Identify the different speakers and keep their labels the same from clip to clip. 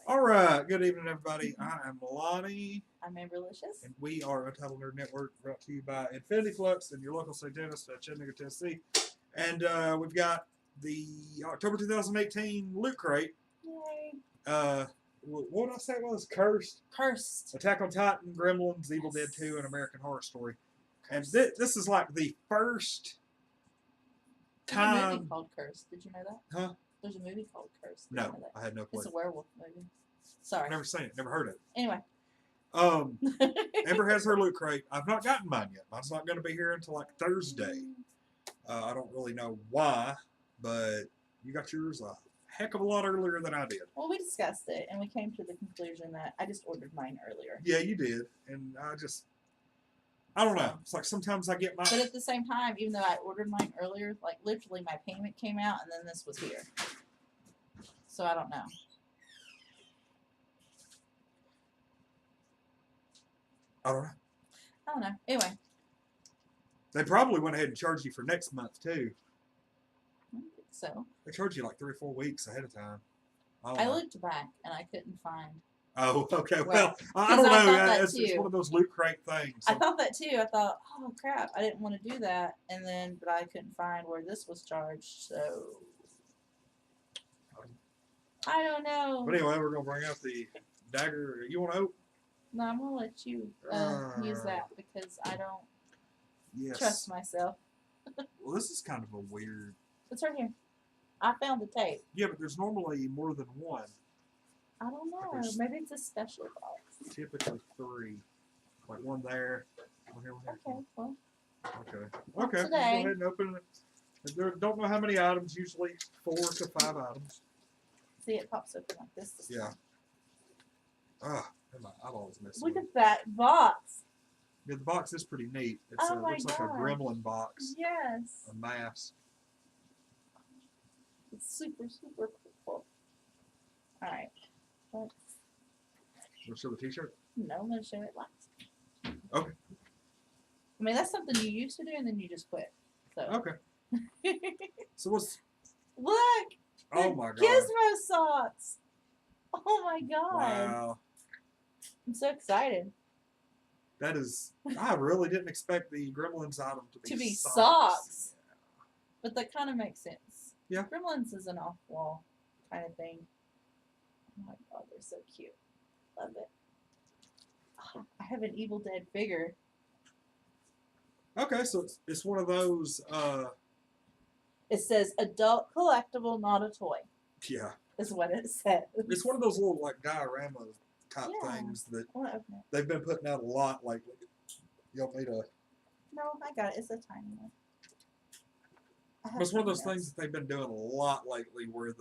Speaker 1: All right. Good evening, everybody. I am Lonnie,
Speaker 2: I'm Amberlicious.
Speaker 1: and we are Untitled Nerd Network, brought to you by Infinity Flux and your local St. Dennis, Chattanooga, Tennessee. And we've got the October 2018 Loot Crate.
Speaker 2: Yay.
Speaker 1: What did I say it was? Cursed. Attack on Titan, Gremlins, Evil Dead 2, and American Horror Story. And this is like the first time.
Speaker 2: There's a movie called Cursed. Did you know that?
Speaker 1: Huh?
Speaker 2: There's a movie called Cursed. Did
Speaker 1: No,
Speaker 2: you know that?
Speaker 1: I had no clue.
Speaker 2: It's a werewolf movie. Sorry.
Speaker 1: Never seen it. Never heard of it.
Speaker 2: Anyway.
Speaker 1: Amber has her Loot Crate. I've not gotten mine yet. Mine's not going to be here until like Thursday. I don't really know why, but you got yours a heck of a lot earlier than I did.
Speaker 2: Well, we discussed it, and we came to the conclusion that I just ordered mine earlier.
Speaker 1: Yeah, you did. And I don't know. It's like sometimes I get my...
Speaker 2: But at the same time, even though I ordered mine earlier, like literally my payment came out, and then this was here. So I don't know.
Speaker 1: I don't know.
Speaker 2: I don't know. Anyway.
Speaker 1: They probably went ahead and charged you for next month, too.
Speaker 2: I don't think so.
Speaker 1: They charge you like 3 or 4 weeks ahead of time.
Speaker 2: I looked back, and I couldn't find...
Speaker 1: Oh, okay. Well, I don't know. It's one of those Loot Crate things.
Speaker 2: I thought that too. I thought, oh crap, I didn't want to do that, but I couldn't find where this was charged, so I don't know.
Speaker 1: But anyway, we're gonna bring out the dagger. You want to open?
Speaker 2: No, I'm gonna let you use that because I don't trust myself.
Speaker 1: Well, this is kind of a weird.
Speaker 2: It's right here. I found the tape.
Speaker 1: Yeah, but there's normally more than one.
Speaker 2: I don't know. Maybe it's a special box.
Speaker 1: Typically 3. Like one there. One here, one here.
Speaker 2: Okay, well.
Speaker 1: Okay.
Speaker 2: Today.
Speaker 1: Go ahead and open it. Don't know how many items. Usually 4 to 5 items.
Speaker 2: See, it pops open like this.
Speaker 1: Yeah. Ah, my eyeball's missing.
Speaker 2: Look at that box.
Speaker 1: Yeah, the box is pretty neat. It looks like a gremlin box.
Speaker 2: Yes.
Speaker 1: A mask.
Speaker 2: It's super, super cool. Alright.
Speaker 1: Want to show the t-shirt?
Speaker 2: No, I'm going to show it last.
Speaker 1: Okay.
Speaker 2: I mean, that's something you used to do and then you just quit. So.
Speaker 1: Okay. So what's...
Speaker 2: Look!
Speaker 1: Oh my god.
Speaker 2: Gizmo socks! Oh my god.
Speaker 1: Wow.
Speaker 2: I'm so excited.
Speaker 1: That is... I really didn't expect the Gremlins item to be
Speaker 2: socks. But that kind of makes sense.
Speaker 1: Yeah.
Speaker 2: Gremlins is an off-wall kind of thing. Oh my god, they're so cute. Love it. Oh, I have an Evil Dead figure.
Speaker 1: Okay, so it's one of those...
Speaker 2: It says adult collectible, not a toy.
Speaker 1: Yeah.
Speaker 2: Is what it says.
Speaker 1: It's one of those little like diorama type things that they've been putting out a lot lately. You want me to...
Speaker 2: No, I got it. It's a tiny one.
Speaker 1: It's one of those things that they've been doing a lot lately where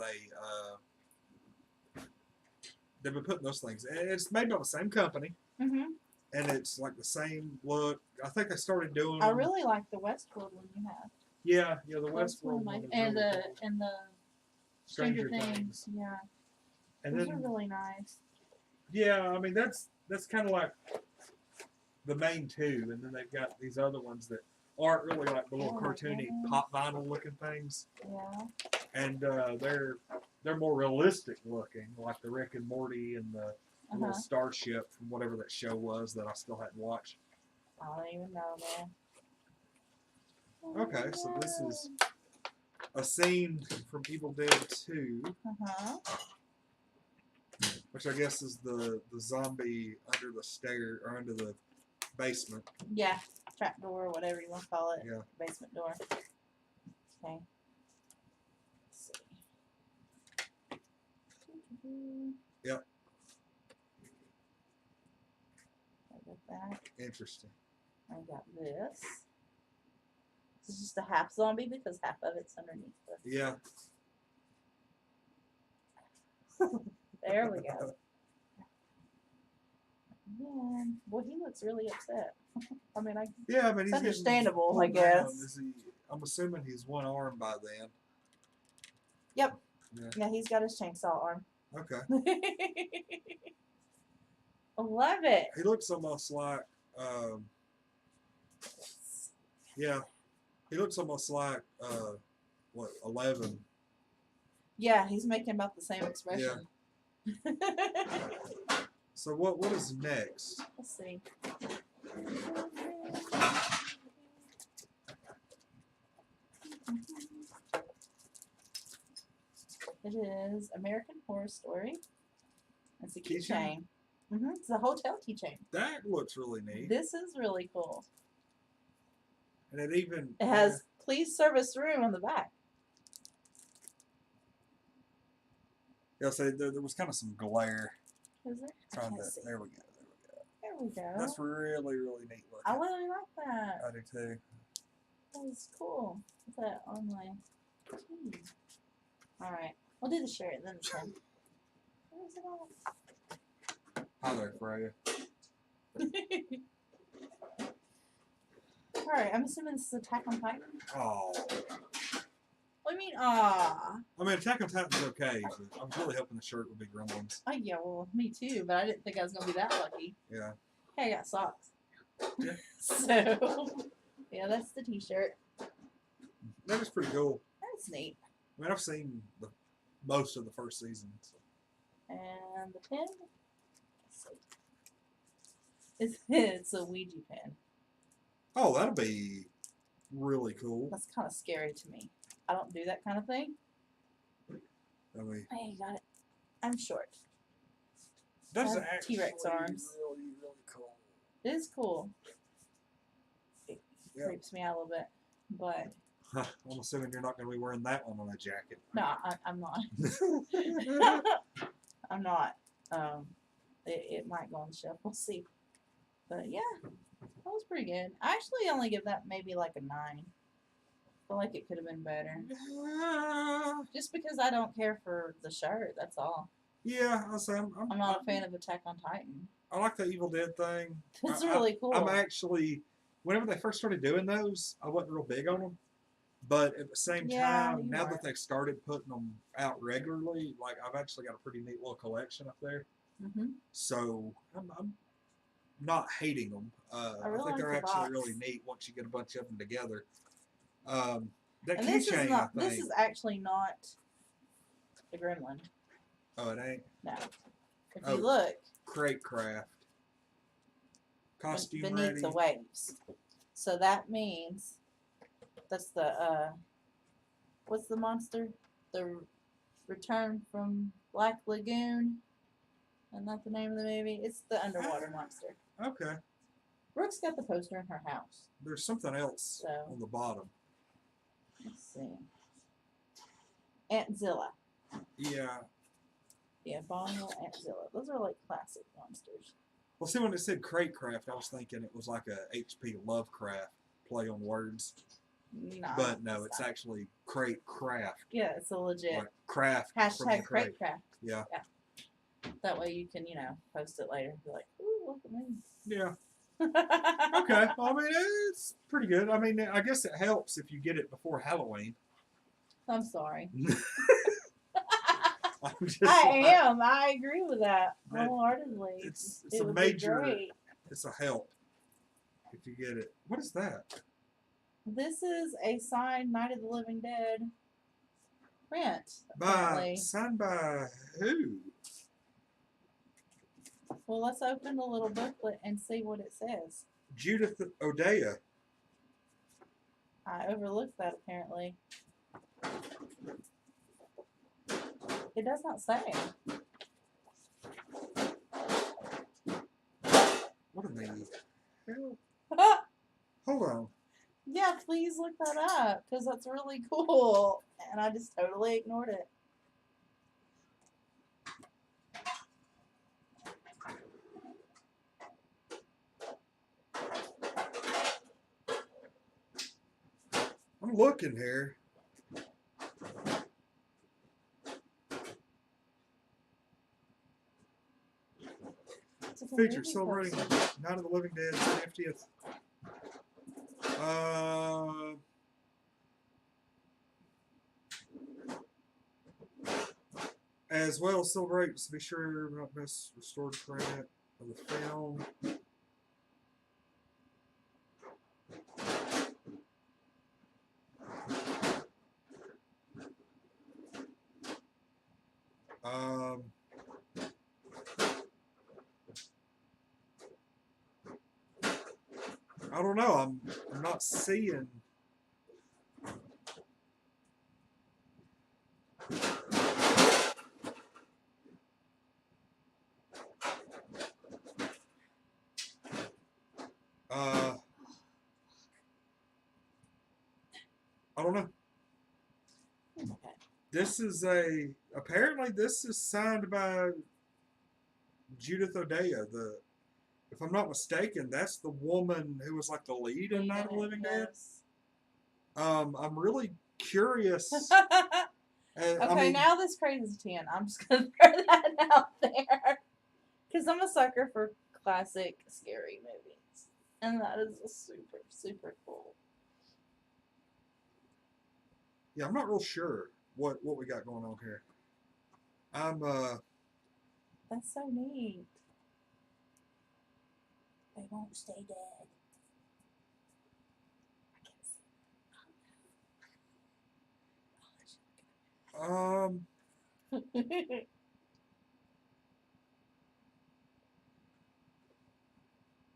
Speaker 1: they've been putting those things. It's made by the same company.
Speaker 2: Mm-hmm.
Speaker 1: And it's like the same look. I think they started doing...
Speaker 2: I really like the Westworld one you have.
Speaker 1: Yeah, the Westworld one.
Speaker 2: And the Stranger Things. Yeah.
Speaker 1: And
Speaker 2: those are really nice.
Speaker 1: Yeah, I mean that's kind of like the main two, and then they've got these other ones that aren't really like the little cartoony pop vinyl looking things.
Speaker 2: Yeah.
Speaker 1: And they're more realistic looking, like the Rick and Morty and the little starship from whatever that show was that I still hadn't watched.
Speaker 2: I don't even know, man.
Speaker 1: Okay, so this is a scene from Evil Dead 2, which I guess is the zombie under the stair or under the basement.
Speaker 2: Yeah, trap door, whatever you want to call it.
Speaker 1: Yeah.
Speaker 2: Basement door. Okay. Let's see.
Speaker 1: Yep.
Speaker 2: I got that.
Speaker 1: Interesting.
Speaker 2: I got this. This is just a half zombie because half of it's underneath this.
Speaker 1: Yeah.
Speaker 2: There we go. Man, well, he looks really upset. I mean, it's understandable, I guess.
Speaker 1: I'm assuming he's one arm by then.
Speaker 2: Yep. Yeah, he's got his chainsaw arm.
Speaker 1: Okay.
Speaker 2: I love it.
Speaker 1: He looks almost like, yeah. He looks almost like, 11.
Speaker 2: Yeah, he's making about the same expression.
Speaker 1: So what is next?
Speaker 2: Let's see. It is American Horror Story. It's a keychain. It's a hotel keychain.
Speaker 1: That looks really neat.
Speaker 2: This is really cool.
Speaker 1: And it
Speaker 2: has please service room on the back.
Speaker 1: Yeah, so there was kind of some glare.
Speaker 2: Is there?
Speaker 1: There we go.
Speaker 2: There we go.
Speaker 1: That's really, really neat looking.
Speaker 2: I really like that.
Speaker 1: I do too.
Speaker 2: That was cool. Put that on my key. Alright. We'll do the shirt and then the pen. Where is it all?
Speaker 1: Hi there, Freya.
Speaker 2: Alright, I'm assuming this is Attack on Titan.
Speaker 1: Oh.
Speaker 2: What do you mean, ah?
Speaker 1: I mean, Attack on Titan's okay, but I was really hoping the shirt would be Gremlins.
Speaker 2: Oh, yeah, well, me too, but I didn't think I was going to be that lucky.
Speaker 1: Yeah.
Speaker 2: Hey, I got socks.
Speaker 1: Yeah.
Speaker 2: So, yeah, that's the t-shirt.
Speaker 1: That is pretty cool.
Speaker 2: That's neat.
Speaker 1: I mean, I've seen most of the first season. So.
Speaker 2: And the pen? It's a Ouija pen.
Speaker 1: Oh, that'll be really cool.
Speaker 2: That's kind of scary to me. I don't do that kind of thing.
Speaker 1: I mean,
Speaker 2: Hey, you got it. I'm short.
Speaker 1: that's
Speaker 2: have
Speaker 1: actually
Speaker 2: T-Rex arms.
Speaker 1: really, really cool.
Speaker 2: It is cool. It
Speaker 1: Yeah.
Speaker 2: creeps me out a little bit, but
Speaker 1: I'm assuming you're not going to be wearing that one on a jacket.
Speaker 2: no, I'm not. I'm not. It might go on the shelf. We'll see. But yeah, that was pretty good. I actually only give that maybe like a 9. I feel like it could have been better. Just because I don't care for the shirt, that's all.
Speaker 1: Yeah,
Speaker 2: I'm not a fan of Attack on Titan.
Speaker 1: I like the Evil Dead thing.
Speaker 2: It's really cool.
Speaker 1: I'm actually, whenever they first started doing those, I wasn't real big on them. But at the same time, now that they've started putting them out regularly, like I've actually got a pretty neat little collection up there. So I'm not hating them. I think they're actually really neat once you get a bunch of them together. That keychain, I think.
Speaker 2: This is actually not the Gremlin.
Speaker 1: Oh, it ain't?
Speaker 2: No. If you look.
Speaker 1: Crate craft. Costume
Speaker 2: beneath
Speaker 1: ready.
Speaker 2: the waves. So that means that's the what's the monster? The Return from Black Lagoon. Isn't that the name of the movie? It's the underwater monster.
Speaker 1: Okay.
Speaker 2: Brooke's got the poster in her house.
Speaker 1: There's something else on the bottom.
Speaker 2: Let's see. Antzilla.
Speaker 1: Yeah.
Speaker 2: Yeah, Bonneville, Antzilla. Those are like classic monsters.
Speaker 1: Well, see, when it said crate craft, I was thinking it was like a H.P. Lovecraft play on words.
Speaker 2: No,
Speaker 1: but no, it's actually crate craft.
Speaker 2: Yeah, it's a legit.
Speaker 1: Like craft.
Speaker 2: Hashtag crate craft.
Speaker 1: Yeah.
Speaker 2: That way you can, post it later and be like, ooh, look at me.
Speaker 1: Yeah. Okay. Well, I mean, it's pretty good. I mean, I guess it helps if you get it before Halloween.
Speaker 2: I'm sorry.
Speaker 1: I
Speaker 2: am. I agree with that wholeheartedly.
Speaker 1: It's a major. It's a help if you get it. What is that?
Speaker 2: This is a signed Night of the Living Dead print.
Speaker 1: Signed by who?
Speaker 2: Well, let's open the little booklet and see what it says.
Speaker 1: Judith O'Dea.
Speaker 2: I overlooked that apparently. It does not say.
Speaker 1: What in the hell? Hold on.
Speaker 2: Yeah, please look that up because that's really cool. And I just totally ignored it.
Speaker 1: I'm looking here. Feature celebrating Night of the Living Dead's 50th. As well, celebrate to be sure not best restored print of the film. don't know. I'm not seeing. I don't know.
Speaker 2: Okay.
Speaker 1: This is apparently this is signed by Judith O'Dea. If I'm not mistaken, that's the woman who was like the lead in Night of the Living Dead.
Speaker 2: Yes.
Speaker 1: I'm really curious.
Speaker 2: Okay,
Speaker 1: I mean,
Speaker 2: now this crazy 10. I'm just gonna throw that out there because I'm a sucker for classic scary movies, and that is a super super cool.
Speaker 1: yeah, I'm not real sure what we got going on here.
Speaker 2: That's so neat. They won't stay dead.
Speaker 1: um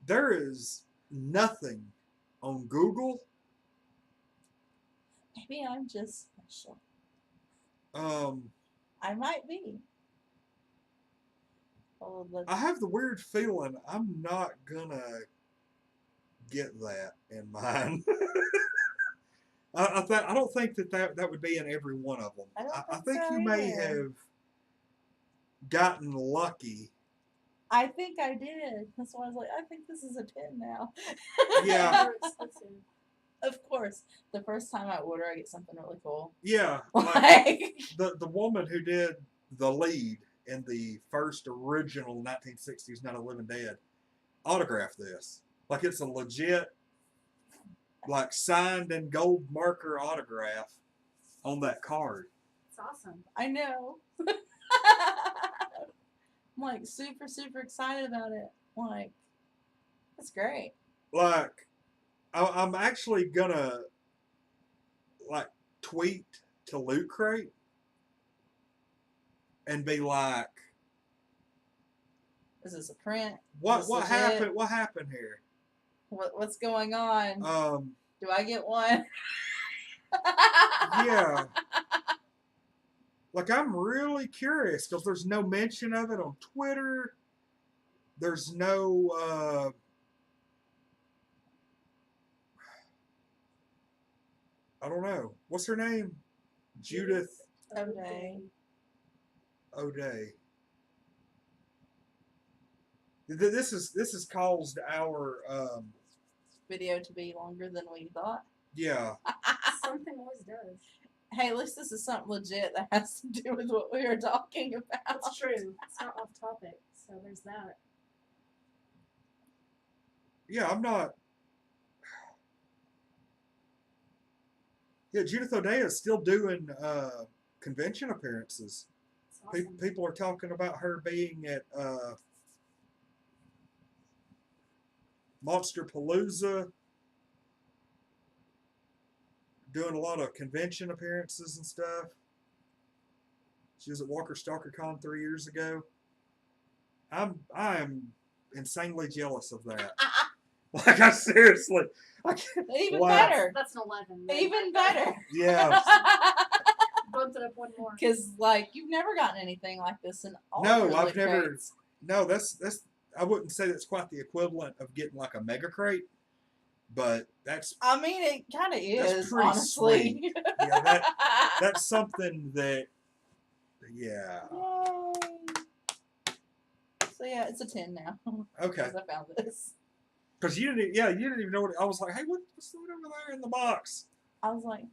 Speaker 1: there is nothing on Google.
Speaker 2: Maybe I'm just special.
Speaker 1: I
Speaker 2: I might be. Oh,
Speaker 1: have the weird feeling I'm not gonna get that in mine. I don't think that would be in every one of them. I think
Speaker 2: so
Speaker 1: you may
Speaker 2: either.
Speaker 1: have gotten lucky.
Speaker 2: I think I did. That's why I was like, I think this is a 10 now.
Speaker 1: Yeah.
Speaker 2: Of course. The first time I order, I get something really cool.
Speaker 1: Yeah,
Speaker 2: Like
Speaker 1: the woman who did the lead in the first original 1960s Night of the Living Dead autographed this. Like it's a legit, like signed in gold marker autograph on that card.
Speaker 3: It's awesome.
Speaker 2: I know. I'm like super, super excited about it. Like, that's great.
Speaker 1: Like, I'm actually gonna like tweet to Loot Crate and be like,
Speaker 2: Is this a print?
Speaker 1: what happened? What happened here?
Speaker 2: What's going on? Do I get one?
Speaker 1: Yeah. Like, I'm really curious because there's no mention of it on Twitter. There's no, I don't know. What's her name? Judith
Speaker 2: O'Dea.
Speaker 1: O'Dea. This has caused our,
Speaker 2: Video to be longer than we thought.
Speaker 1: yeah.
Speaker 3: Something always does.
Speaker 2: Hey, at least this is something legit that has to do with what we were talking about.
Speaker 3: That's true. It's not off topic, so there's that.
Speaker 1: Yeah, I'm not. Yeah, Judith O'Dea is still doing convention appearances.
Speaker 3: It's awesome.
Speaker 1: People are talking about her being at Monster Palooza, doing a lot of convention appearances and stuff. She was at Walker Stalker Con 3 years ago. I am insanely jealous of that. Like, I seriously, I can't.
Speaker 2: Even
Speaker 1: Wow.
Speaker 2: better.
Speaker 3: That's an 11.
Speaker 2: Even better.
Speaker 1: Yeah.
Speaker 3: Bumped it up one more.
Speaker 2: Because, like, you've never gotten anything like this in all
Speaker 1: No,
Speaker 2: your
Speaker 1: I've
Speaker 2: Loot
Speaker 1: never.
Speaker 2: Crates.
Speaker 1: No, that's. I wouldn't say that's quite the equivalent of getting like a mega crate, but that's.
Speaker 2: I mean, it kind of
Speaker 1: That's
Speaker 2: is,
Speaker 1: pretty
Speaker 2: honestly.
Speaker 1: sweet. Yeah, that's something that. Yeah.
Speaker 2: Yay. So, yeah, it's a 10 now.
Speaker 1: Okay.
Speaker 2: Because I found this.
Speaker 1: Because you didn't even know what. I was like, hey, what's that over there in the box?
Speaker 2: I was like,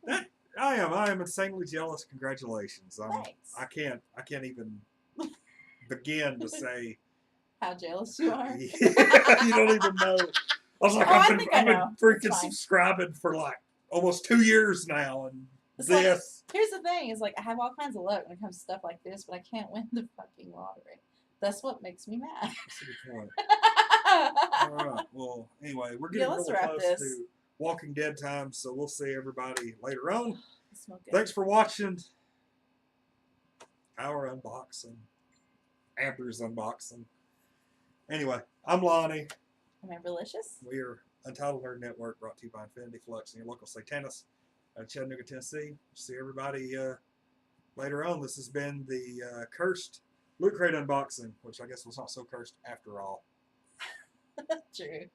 Speaker 1: I am insanely jealous. Congratulations.
Speaker 2: thanks.
Speaker 1: I can't even begin to say.
Speaker 2: How jealous you are.
Speaker 1: You don't even know. I was like,
Speaker 2: Oh, I
Speaker 1: I've
Speaker 2: think I
Speaker 1: been
Speaker 2: know.
Speaker 1: freaking
Speaker 2: It's fine.
Speaker 1: subscribing for like almost 2 years now, and
Speaker 2: It's like,
Speaker 1: this.
Speaker 2: here's the thing: is like I have all kinds of luck when it comes to stuff like this, but I can't win the fucking lottery. That's what makes me mad.
Speaker 1: That's a good point. All right. Well, anyway, we're getting
Speaker 2: let's
Speaker 1: really
Speaker 2: wrap
Speaker 1: close
Speaker 2: this.
Speaker 1: to Walking Dead time, so we'll see everybody later on.
Speaker 2: Smell good.
Speaker 1: Thanks for watching our unboxing, Amber's unboxing. Anyway, I'm Lonnie.
Speaker 2: Am I delicious?
Speaker 1: We're Untitled Nerd Network, brought to you by Infinity Flux and your local Satanist out of Chattanooga, Tennessee. See everybody later on. This has been the cursed Loot Crate unboxing, which I guess was not so cursed after all.
Speaker 2: True.